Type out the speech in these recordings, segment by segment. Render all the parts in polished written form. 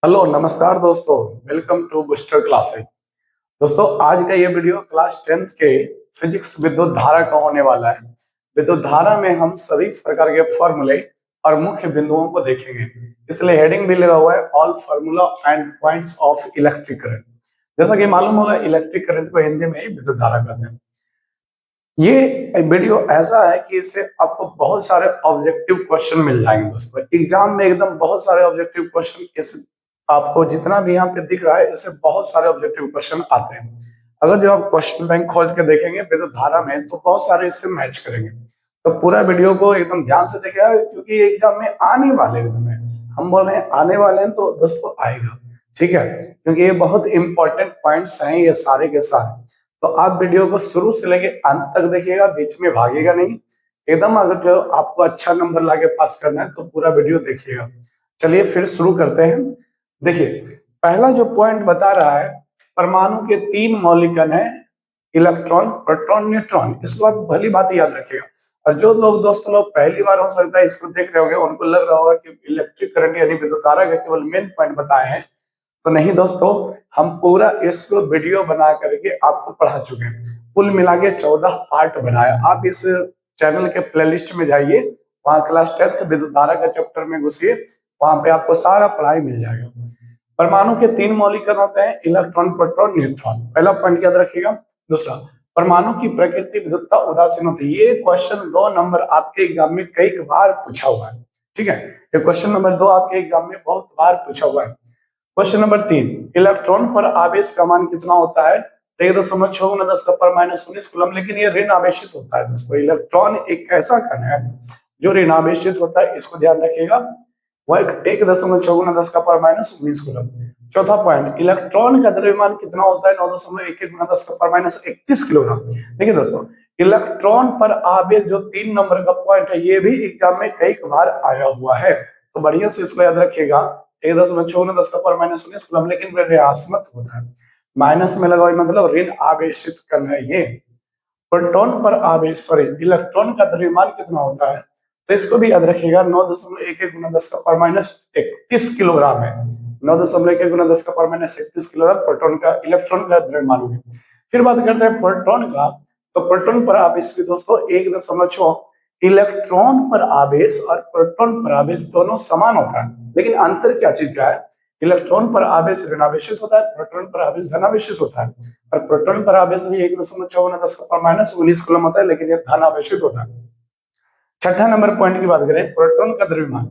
Hello नमस्कार दोस्तों। Welcome to booster classes. दोस्तों आज का ये वीडियो क्लास 10th के फिजिक्स विद्युत धारा का होने वाला है। विद्युत धारा में हम सभी प्रकार के फॉर्मूले और मुख्य बिंदुओं को देखेंगे, इसलिए हेडिंग भी लगा हुआ है all formula and points of electric current. जैसा कि मालूम होगा इलेक्ट्रिक करंट को हिंदी में ही विद्युत धारा कहते हैं। ये वीडियो ऐसा है कि इससे आपको बहुत सारे ऑब्जेक्टिव क्वेश्चन मिल जाएंगे दोस्तों। एग्जाम में एकदम बहुत सारे ऑब्जेक्टिव क्वेश्चन इस आपको जितना भी यहाँ पे दिख रहा है इससे बहुत सारे ऑब्जेक्टिव क्वेश्चन आते हैं। अगर जो आप क्वेश्चन बैंक खोल के देखेंगे विद्युत धारा में तो बहुत सारे इससे मैच करेंगे। तो पूरा वीडियो को एकदम ध्यान से देखिएगा क्योंकि एग्जाम में आने वाले एकदम है। हम बोल रहे हैं आने वाले हैं तो दोस्तों आएगा, ठीक है, क्योंकि ये बहुत इंपॉर्टेंट पॉइंट्स हैं ये सारे के सारे। तो आप वीडियो को शुरू से लेके अंत तक देखिएगा, बीच में भागेगा नहीं एकदम। अगर जो आपको अच्छा नंबर लाके पास करना है तो पूरा वीडियो देखिएगा। चलिए फिर शुरू करते हैं। देखिए पहला जो पॉइंट बता रहा है परमाणु के 3 मौलिक कण है, इलेक्ट्रॉन, प्रोटॉन, न्यूट्रॉन। इसको आप भली बात याद रखिएगा। और जो लोग दोस्तों लोग पहली बार हो सकता है इसको देख रहे होंगे, उनको लग रहा होगा कि इलेक्ट्रिक करंट यानी विद्युत धारा का केवल मेन पॉइंट बताए हैं। तो नहीं दोस्तों, हम पूरा इसको वीडियो बना करके आपको पढ़ा चुके हैं। कुल मिला के 14 पार्ट बनाया। आप इस चैनल के प्लेलिस्ट में जाइए, वहां क्लास 10th विद्युत धारा का चैप्टर में घुसिए, वहां पे आपको सारा पढ़ाई मिल जाएगा। परमाणु के 3 मौलिक कण होते हैं, इलेक्ट्रॉन, प्रोटॉन, न्यूट्रॉन। पहला पॉइंट याद रखिएगा। दूसरा, परमाणु की प्रकृति विद्युतता उदासीन होती है। ये क्वेश्चन 2 नंबर आपके एग्जाम में कई बार पूछा हुआ है, ठीक है। ये क्वेश्चन नंबर 2 आपके एग्जाम में बहुत बार पूछा हुआ है। क्वेश्चन नंबर 3, इलेक्ट्रॉन पर आवेश का मान कितना होता है? 1.6×10⁻⁻19 कूलम। लेकिन ये ऋण आवेशित होता है दोस्तों। इलेक्ट्रॉन एक ऐसा कण है जो ऋण आवेशित होता है, इसको ध्यान रखिएगा। वह 1.6×10⁻⁻19 कूलम। चौथा पॉइंट, इलेक्ट्रॉन का द्रव्यमान कितना होता है? 9.11×10⁻31 किलोग्राम। देखिए दोस्तों, इलेक्ट्रॉन पर आवेश जो 3 नंबर का पॉइंट है ये भी एग्जाम में कई बार आया हुआ है, तो बढ़िया से इसको याद रखिएगा। 1.6×10⁻⁻19 कूलम। लेकिन ऋणात्मक होता है, माइनस में लगा मतलब ऋण आवेशित करना है ये। प्रोटॉन पर आवेश इलेक्ट्रॉन का द्रव्यमान कितना होता है? तो इसको भी याद रखिएगा। 9.11×10⁻31 किलोग्राम है। 9.11×10⁻31 किलोग्राम प्रोटॉन का, इलेक्ट्रॉन का द्रव्यमान होगा। फिर बात करते हैं प्रोटॉन का। तो प्रोटॉन पर आवेश भी दोस्तों 1.6। इलेक्ट्रॉन पर आवेश और प्रोटॉन पर आवेश दोनों समान होता है, लेकिन अंतर क्या चीज का है? इलेक्ट्रॉन पर आवेश ऋणावेशित होता है, प्रोटॉन पर आवेश धनावेशित होता है। और प्रोटॉन पर आवेश भी 1.54×10⁻⁻19 कूलम होता है, लेकिन ये धनावेशित होता है। छठा नंबर पॉइंट की बात करें, प्रोटॉन का द्रव्यमान,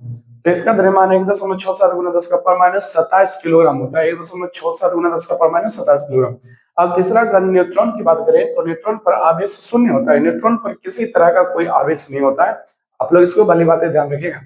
तो इसका द्रव्यमान 1.67×10⁻⁻27 किलोग्राम होता है। 1.67×10⁻⁻27 किलोग्राम। अब तीसरा न्यूट्रॉन की बात करें तो न्यूट्रॉन पर आवेश शून्य होता है। न्यूट्रॉन पर किसी तरह का कोई आवेश नहीं होता है। आप लोग इसको भली बातें ध्यान रखिएगा।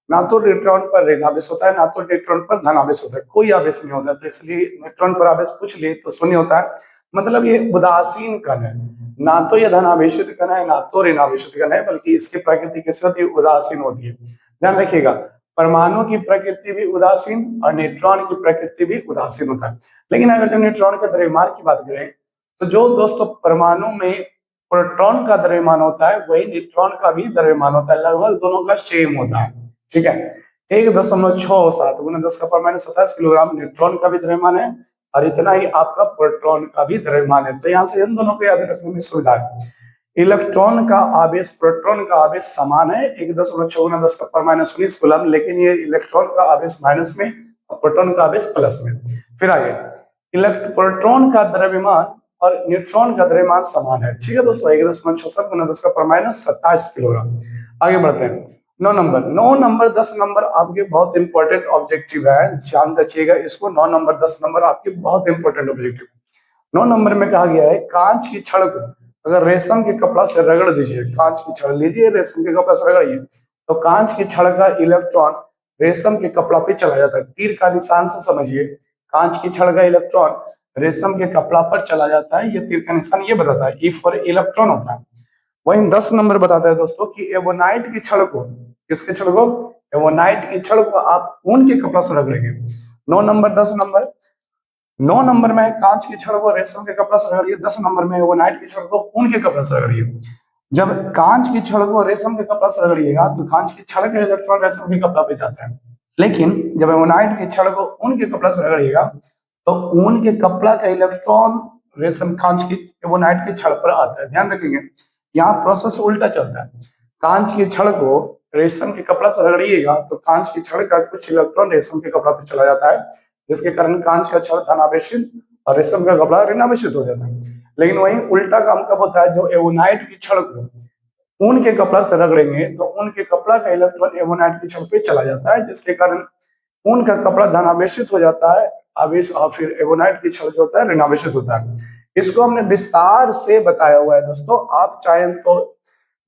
ना तो न्यूट्रॉन पर ऋण आवेश होता है, ना तो न्यूट्रॉन पर धन आवेश होता है, कोई आवेश नहीं होता है। तो इसलिए न्यूट्रॉन पर आवेश पूछ लिए तो शून्य होता है, मतलब ये उदासीन कण है। ना तो ये धनावेशित कण है, ना तो ऋणावेशित कण है, बल्कि इसकी प्रकृति कैसी होती है? उदासीन होती है। ध्यान रखिएगा, परमाणु की प्रकृति भी उदासीन और न्यूट्रॉन की प्रकृति भी उदासीन होता है। लेकिन अगर जो न्यूट्रॉन के द्रव्यमान की बात करें तो जो दोस्तों परमाणु में प्रोटॉन का द्रव्यमान होता है वही न्यूट्रॉन का भी द्रव्यमान होता है, लगभग दोनों का सेम होता है, ठीक है। 1.67×10⁻27 किलोग्राम न्यूट्रॉन का भी द्रव्यमान है और इतना ही आपका प्रोटॉन का भी द्रव्यमान है। तो यहाँ से इन दोनों को याद रखने में सुविधा है। इलेक्ट्रॉन का आवेश प्रोटॉन का आवेश समान है 1.64×10⁻⁻19 कूलम, लेकिन ये इलेक्ट्रॉन का आवेश माइनस में और प्रोटॉन का आवेश प्लस में। फिर आगे, प्रोटॉन का द्रव्यमान और न्यूट्रॉन का द्रव्यमान समान है, ठीक है दोस्तों। 1.64×10⁻⁻27 किलोग्राम। आगे बढ़ते हैं। 9 नंबर 10 नंबर आपके बहुत इंपॉर्टेंट ऑब्जेक्टिव है, ध्यान रखिएगा इसको। 9 नंबर 10 नंबर आपके बहुत इंपॉर्टेंट ऑब्जेक्टिव। 9 नंबर में कहा गया है कांच की छड़ को अगर रेशम के कपड़ा से रगड़ दीजिए, कांच की छड़ लीजिए, रेशम के कपड़ा से रगड़िए, तो कांच की छड़ का इलेक्ट्रॉन रेशम के कपड़ा पे चला जाता है। तीर का निशान से समझिए, कांच की छड़ का इलेक्ट्रॉन रेशम के कपड़ा पर चला जाता है। ये तीर का निशान ये बताता है, ई फॉर इलेक्ट्रॉन होता है। वहीं 10 नंबर बताता है दोस्तों कि एवोनाइट की छड़ को, किसके छड़ को? एवोनाइट की छड़ को आप ऊन के कपड़ा से रगड़ेंगे। 9 नंबर 10 नंबर। 9 नंबर में कांच की छड़ को रेशम के कपड़ा से रगड़िए, 10 नंबर में एवोनाइट की छड़ को ऊन के कपड़ा से रगड़िए। जब कांच की छड़ को रेशम के कपड़ा से रगड़िएगा तो कांच की छड़ का इलेक्ट्रॉन रेशम के कपड़ा पे जाता है, लेकिन जब एमोनाइट के छड़ को ऊन के कपड़ा से रगड़िएगा तो ऊन के कपड़ा का इलेक्ट्रॉन रेशम कांच की एमोनाइट के छड़ पर आता है। ध्यान रखेंगे, यहाँ प्रोसेस उल्टा चलता है। कांच के छड़ को रेशम के कपड़ा से रगड़िएगा तो कांच के छड़ का कुछ इलेक्ट्रॉन रेशम के कपड़ा पर चला जाता है, जिसके कारण कांच का छड़ धनावेशित और रेशम का कपड़ा ऋणावेशित हो जाता है। लेकिन वहीं उल्टा काम कब होता है, जो एवोनाइट की छड़ को ऊन के कपड़ा से रगड़ेंगे तो ऊन के कपड़ा का इलेक्ट्रॉन एवोनाइट की छड़ पे चला जाता है, जिसके कारण ऊन का कपड़ा धनावेशित हो जाता है आवेश, और फिर एवोनाइट की छड़ जो होता है ऋणावेशित होता है। इसको हमने विस्तार से बताया हुआ है दोस्तों, आप चाहें तो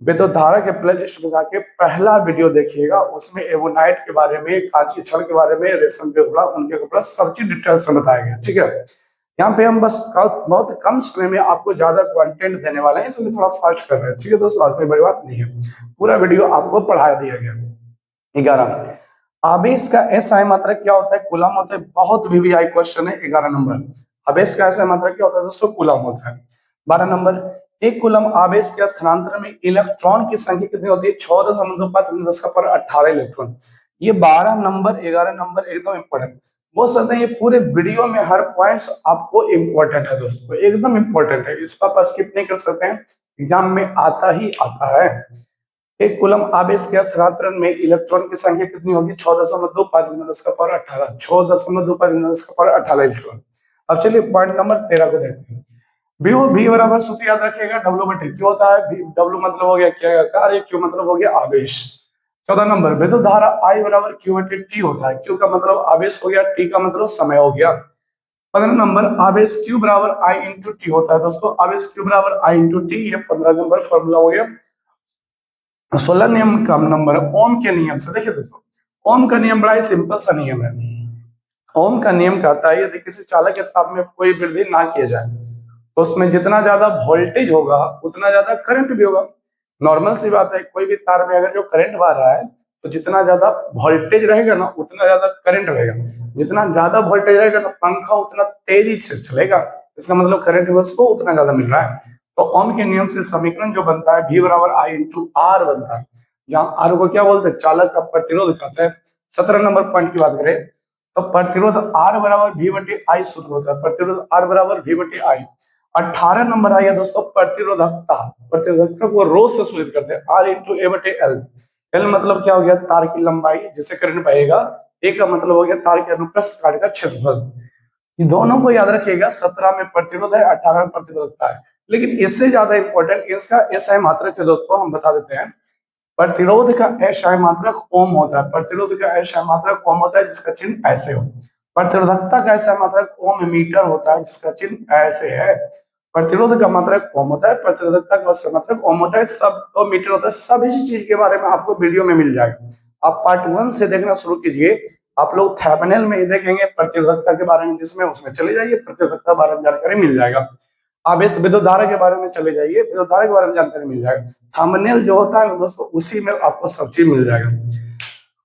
विद्युत धारा के प्लेलिस्ट में जाके पहला वीडियो देखिएगा, उसमें एवोनाइट के बारे में, कांच की छड़ के बारे में, रेशम के कपड़ा, उनके कपड़ा, सब चीज डिटेल्स में बताया गया। ठीक है, यहाँ पे हम बस बहुत कम समय में आपको ज्यादा कंटेंट देने वाले हैं, इसलिए थोड़ा फास्ट कर रहे हैं। ठीक है दोस्तों, आज कोई बड़ी बात नहीं है, पूरा वीडियो आपको पढ़ा दिया गया। 11 आवेश का एसआई मात्रक क्या होता है, कूलम होता है। बहुत वीवीआई क्वेश्चन है 11 नंबर। आवेश का एसआई मात्रक क्या होता है दोस्तों, कूलम होता है। 12 नंबर, एक कूलम आवेश के स्थानांतरण में इलेक्ट्रॉन की संख्या कितनी होती है, 6.10 इलेक्ट्रॉन। ये 12 नंबर 11 नंबर एकदम इंपॉर्टेंट। वो सकते हैं ये पूरे वीडियो में हर पॉइंट्स आपको इंपॉर्टेंट है दोस्तों, एकदम इंपॉर्टेंट है, इसको आप स्किप नहीं कर सकते हैं, एग्जाम में आता ही आता है। एक कूलम आवेश के स्थानांतरण में इलेक्ट्रॉन की संख्या कितनी होगी, 6.25 6.25 इलेक्ट्रॉन। अब चलिए पॉइंट नंबर 13 को देखते हैं। भी बराबर सूत्र याद रखिएगा, डब्ल्यू बटे क्यू होता है। डब्ल्यू मतलब हो गया क्या कार्य, क्यू मतलब हो गया आवेश। 14 नंबर, विद्युत धारा आई बराबर क्यू बटे टी होता है। क्यू का मतलब आवेश हो गया, टी का मतलब समय हो गया। 15 नंबर, आवेश क्यू बराबर आई इंटू टी होता है दोस्तों। आवेश क्यू बराबर आई इंटू टी, ये 15 नंबर फॉर्मूला हो गया। 16 नियम का नंबर, ओम के नियम से देखिए दोस्तों, ओम का नियम बड़ा ही सिंपल सा नियम है। ओम का नियम कहता है यदि किसी चालक के ताप में कोई वृद्धि ना किया जाए तो उसमें जितना ज्यादा वोल्टेज होगा उतना ज्यादा करंट भी होगा। नॉर्मल सी बात है, कोई भी तार में अगर जो करंट बह रहा है तो जितना ज्यादा वोल्टेज रहेगा ना उतना ज्यादा करंट रहेगा। जितना ज्यादा वोल्टेज रहेगा ना पंखा उतना तेजी से चलेगा, इसका मतलब करंट भी उसको उतना ज्यादा मिल रहा है। तो ओम के नियम से समीकरण जो बनता है V बराबर I इंटू आर बनता है, जहाँ आर को क्या बोलते हैं, चालक का प्रतिरोध कहते हैं। 17 नंबर पॉइंट की बात करें तो प्रतिरोध R बराबर V बटे I सूत्र होता है, प्रतिरोध R बराबर V बटे I। 18 नंबर आया दोस्तों, प्रतिरोधकता। प्रतिरोधकता को रो से सूचित करते हैं, R इंटू ए बटे एल। एल मतलब क्या हो गया, तार की लंबाई जिसे करंट पाएगा। ए का मतलब हो गया तार के अनुप्रस्थ काट का क्षेत्रफल। ये दोनों को याद रखिएगा, 17 में प्रतिरोध है, 18 में प्रतिरोधकता है। लेकिन इससे ज्यादा इंपॉर्टेंट इसका एसआई मात्रक है दोस्तों, हम बता देते हैं। प्रतिरोध का एसआई मात्रक ओम होता है। प्रतिरोध का एसआई मात्रक ओम होता है, जिसका चिन्ह ऐसे हो। प्रतिरोधकता का एसआई मात्रक ओम मीटर होता है, जिसका चिन्ह ऐसे है। प्रतिरोध का मात्रक ओम होता है, प्रतिरोधकता का एसआई मात्रक ओम होता है, सब तो मीटर होता है। सब इसी चीज के बारे में आपको वीडियो में मिल जाएगा। आप पार्ट 1 से देखना शुरू कीजिए, आप लोग थंबनेल में ही देखेंगे प्रतिरोधकता के बारे में, जिसमें उसमें चले जाइए, प्रतिरोधकता के बारे में जानकारी मिल जाएगा। आवेश विद्युत धारा के बारे में चले जाइए, विद्युत धारा के बारे में जानकारी मिल जाएगा। थंबनेल जो होता है ना दोस्तों, उसी में आपको सब चीज मिल जाएगा।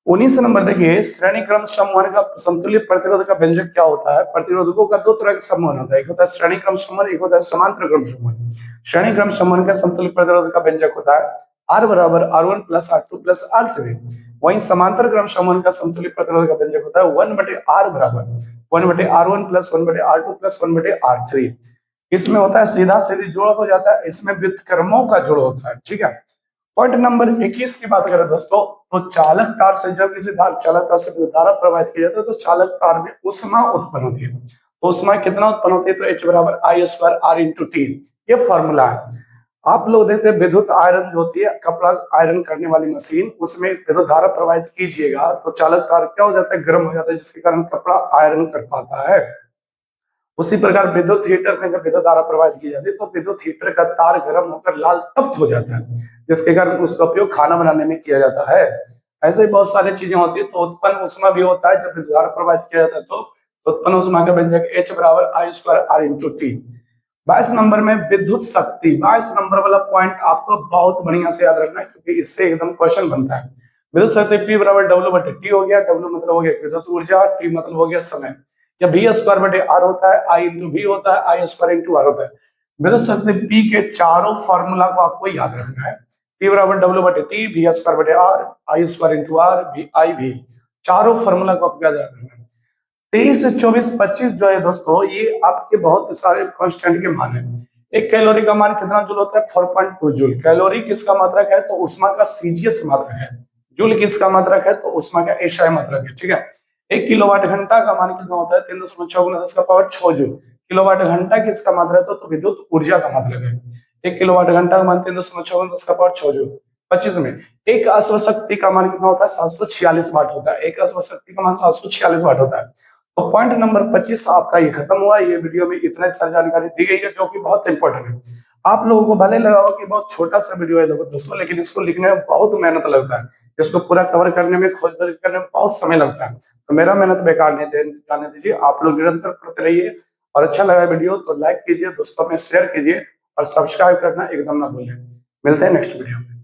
19 नंबर देखिए, श्रेणी क्रम समूहन का समतुल्य प्रतिरोध का व्यंजक क्या होता है। प्रतिरोधकों का दो तरह का समूहन होता है, एक होता है श्रेणी क्रम समूहन, एक होता है समांतर क्रम समूहन। श्रेणी क्रम समूहन का समतुल्य प्रतिरोध का व्यंजक होता है R बराबर R1 plus R2 plus R3। वहीं समांतर क्रम समूहन का समतुल्य प्रतिरोध का व्यंजक होता है 1 बटे R बराबर 1 बटे R1 प्लस 1 बटे R2 प्लस 1 बटे R3। इसमें होता है सीधा सीधी जोड़ हो जाता है, इसमें व्युत्क्रमों का जोड़ होता है। ठीक है, पॉइंट नंबर 21 की बात करें दोस्तों, तो चालक तार से जब किसी चालक तार से धारा प्रवाहित किया जाता है तो चालक तार में उष्मा उत्पन्न होती है। तो उष्मा कितना उत्पन्न होती है, तो H बराबर I square R into T, ये फॉर्मूला है। आप लोग देखते हैं विद्युत आयरन जो होती है, कपड़ा आयरन करने वाली मशीन, उसमें विद्युत धारा प्रवाहित कीजिएगा तो चालक तार क्या हो जाता है, गर्म हो जाता है, जिसके कारण कपड़ा आयरन कर पाता है। उसी प्रकार विद्युत हीटर में जब विद्युत धारा प्रवाहित की जाती है तो विद्युत हीटर का तार गर्म होकर लाल तप्त हो जाता है, जिसके कारण उसका उपयोग खाना बनाने में किया जाता है। ऐसे ही बहुत सारी चीजें होती है। तो उत्पन्न उष्मा भी होता है जब विद्युत धारा प्रवाहित किया जाता है, तो उत्पन्न उष्मा का व्यंजक H बराबर I square R into T. 22 number में विद्युत शक्ति, 22 नंबर वाला पॉइंट आपको बहुत बढ़िया से याद रखना है, क्योंकि इससे एकदम क्वेश्चन बनता है। विद्युत शक्ति P बराबर W बटे टी हो गया। W मतलब हो गया विद्युत ऊर्जा, T मतलब हो गया समय, या V स्क्वायर बटे R होता है, I इंटू V होता है, I स्क्वायर इंटू R होता है। विद्युत शक्ति P के चारों फॉर्मूला को आपको याद रखना है। P बराबर W बटे टी, V स्क्वायर बटे R, I square into R, I V। चारों फॉर्मूला को आपको याद रखना है। 23, 24, 25 जो है दोस्तों, ये आपके बहुत सारे कांस्टेंट के मान है। एक कैलोरी का मान कितना जूल होता है? 4.2 जूल। कैलोरी किसका मात्रक है? तो उष्मा का सीजीएस मात्रक है। जूल किसका मात्रक है? तो उष्मा का एसआई मात्रक है। ठीक है। एक किलोवाट घंटा का मान कितना होता है? 3.6 जूल। किलोवाट घंटा किसका मात्रक है? तो विद्युत ऊर्जा का मात्रक है। एक किलोवाट घंटा का मान 3.6 जूल। 25 में एक अश्व शक्ति का मान कितना होता है? 746 वाट होता है। एक अश्व शक्ति का मान 746 वाट होता है। तो पॉइंट नंबर 25 आपका ये खत्म हुआ। ये वीडियो में इतने सारी जानकारी दी गई है जो कि बहुत इंपॉर्टेंट है। आप लोगों को भले लगा हो कि बहुत छोटा सा वीडियो है दोस्तों, लेकिन इसको लिखने में बहुत मेहनत लगता है। इसको पूरा कवर करने में, खोज करने में बहुत समय लगता है। तो मेरा मेहनत बेकार नहीं जाने दीजिए। आप लोग निरंतर पढ़ते रहिए, और अच्छा लगा वीडियो तो लाइक कीजिए, दोस्तों में शेयर कीजिए, और सब्सक्राइब करना एकदम ना भूलें। मिलते हैं नेक्स्ट वीडियो में।